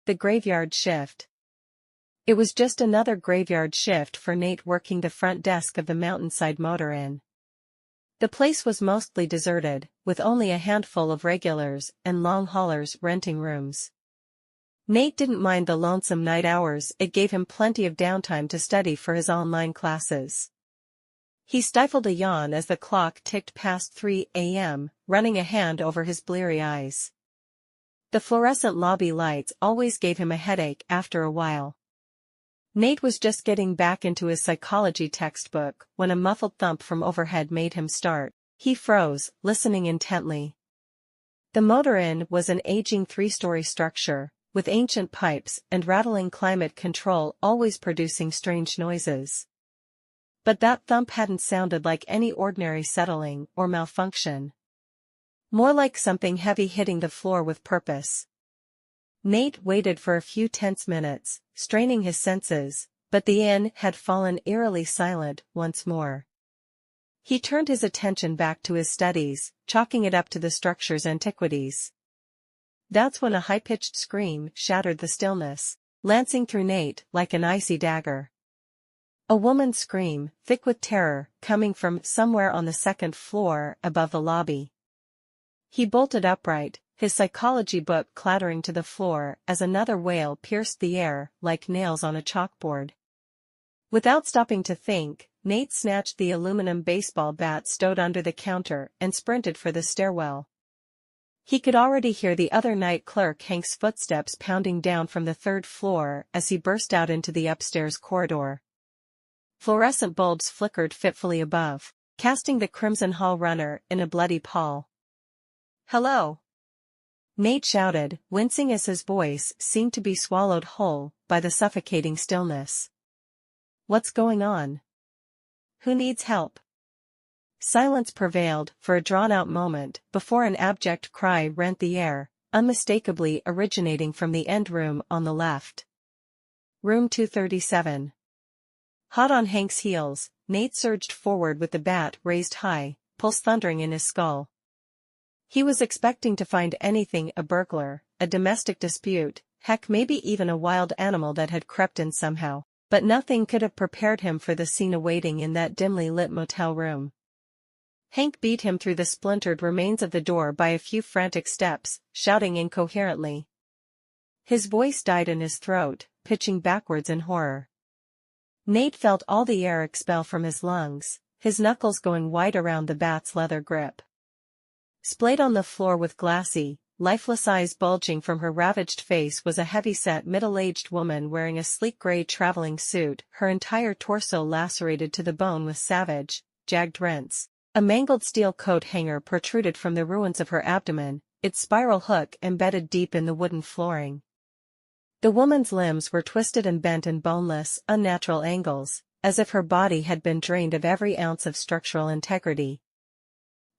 The graveyard shift. It was just another graveyard shift for Nate working the front desk of the Mountainside Motor Inn. The place was mostly deserted, with only a handful of regulars and long haulers renting rooms. Nate didn't mind the lonesome night hours, it gave him plenty of downtime to study for his online classes. He stifled a yawn as the clock ticked past 3 a.m., running a hand over his bleary eyes. The fluorescent lobby lights always gave him a headache after a while. Nate was just getting back into his psychology textbook when a muffled thump from overhead made him start. He froze, listening intently. The Motor Inn was an aging 3-story structure, with ancient pipes and rattling climate control always producing strange noises. But that thump hadn't sounded like any ordinary settling or malfunction. More like something heavy hitting the floor with purpose. Nate waited for a few tense minutes, straining his senses, but the inn had fallen eerily silent once more. He turned his attention back to his studies, chalking it up to the structure's antiquities. That's when a high-pitched scream shattered the stillness, lancing through Nate like an icy dagger. A woman's scream, thick with terror, coming from somewhere on the second floor above the lobby. He bolted upright, his psychology book clattering to the floor as another wail pierced the air like nails on a chalkboard. Without stopping to think, Nate snatched the aluminum baseball bat stowed under the counter and sprinted for the stairwell. He could already hear the other night clerk Hank's footsteps pounding down from the 3rd floor as he burst out into the upstairs corridor. Fluorescent bulbs flickered fitfully above, casting the Crimson Hall runner in a bloody pall. "Hello!" Nate shouted, wincing as his voice seemed to be swallowed whole by the suffocating stillness. "What's going on? Who needs help?" Silence prevailed for a drawn-out moment before an abject cry rent the air, unmistakably originating from the end room on the left. Room 237. Hot on Hank's heels, Nate surged forward with the bat raised high, pulse thundering in his skull. He was expecting to find anything: a burglar, a domestic dispute, heck maybe even a wild animal that had crept in somehow, but nothing could have prepared him for the scene awaiting in that dimly lit motel room. Hank beat him through the splintered remains of the door by a few frantic steps, shouting incoherently. His voice died in his throat, pitching backwards in horror. Nate felt all the air expel from his lungs, his knuckles going wide around the bat's leather grip. Splayed on the floor with glassy, lifeless eyes bulging from her ravaged face was a heavy-set middle-aged woman wearing a sleek gray traveling suit, her entire torso lacerated to the bone with savage, jagged rents. A mangled steel coat hanger protruded from the ruins of her abdomen, its spiral hook embedded deep in the wooden flooring. The woman's limbs were twisted and bent in boneless, unnatural angles, as if her body had been drained of every ounce of structural integrity.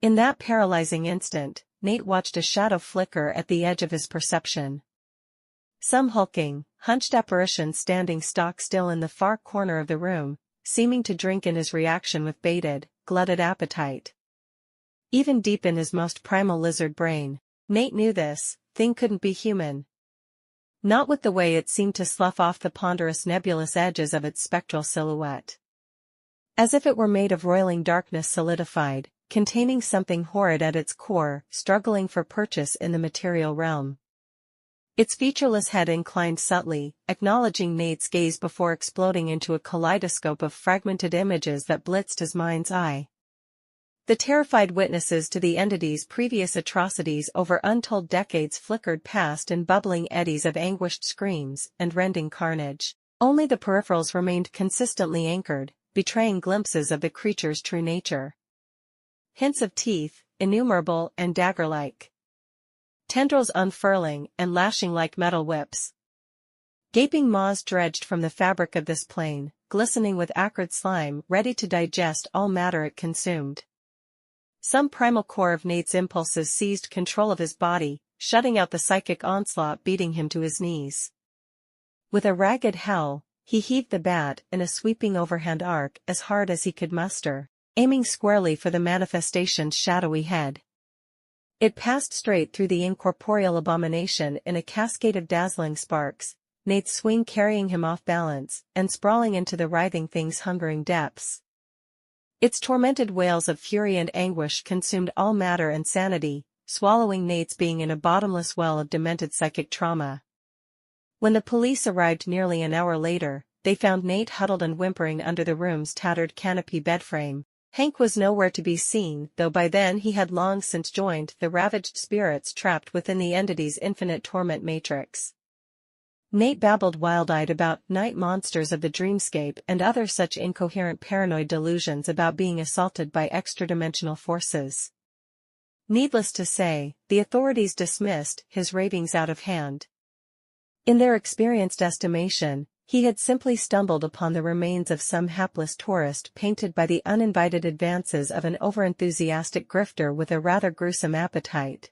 In that paralyzing instant, Nate watched a shadow flicker at the edge of his perception. Some hulking, hunched apparition standing stock still in the far corner of the room, seeming to drink in his reaction with bated, glutted appetite. Even deep in his most primal lizard brain, Nate knew this thing couldn't be human. Not with the way it seemed to slough off the ponderous nebulous edges of its spectral silhouette. As if it were made of roiling darkness solidified, containing something horrid at its core, struggling for purchase in the material realm. Its featureless head inclined subtly, acknowledging Nate's gaze before exploding into a kaleidoscope of fragmented images that blitzed his mind's eye. The terrified witnesses to the entity's previous atrocities over untold decades flickered past in bubbling eddies of anguished screams and rending carnage. Only the peripherals remained consistently anchored, betraying glimpses of the creature's true nature. Hints of teeth, innumerable and dagger-like. Tendrils unfurling and lashing like metal whips. Gaping maws dredged from the fabric of this plane, glistening with acrid slime ready to digest all matter it consumed. Some primal core of Nate's impulses seized control of his body, shutting out the psychic onslaught beating him to his knees. With a ragged howl, he heaved the bat in a sweeping overhand arc as hard as he could muster, aiming squarely for the manifestation's shadowy head. It passed straight through the incorporeal abomination in a cascade of dazzling sparks, Nate's swing carrying him off balance and sprawling into the writhing thing's hungering depths. Its tormented wails of fury and anguish consumed all matter and sanity, swallowing Nate's being in a bottomless well of demented psychic trauma. When the police arrived nearly an hour later, they found Nate huddled and whimpering under the room's tattered canopy bedframe. Hank was nowhere to be seen, though by then he had long since joined the ravaged spirits trapped within the entity's infinite torment matrix. Nate babbled wild-eyed about night monsters of the dreamscape and other such incoherent paranoid delusions about being assaulted by extra-dimensional forces. Needless to say, the authorities dismissed his ravings out of hand. In their experienced estimation, he had simply stumbled upon the remains of some hapless tourist painted by the uninvited advances of an overenthusiastic grifter with a rather gruesome appetite.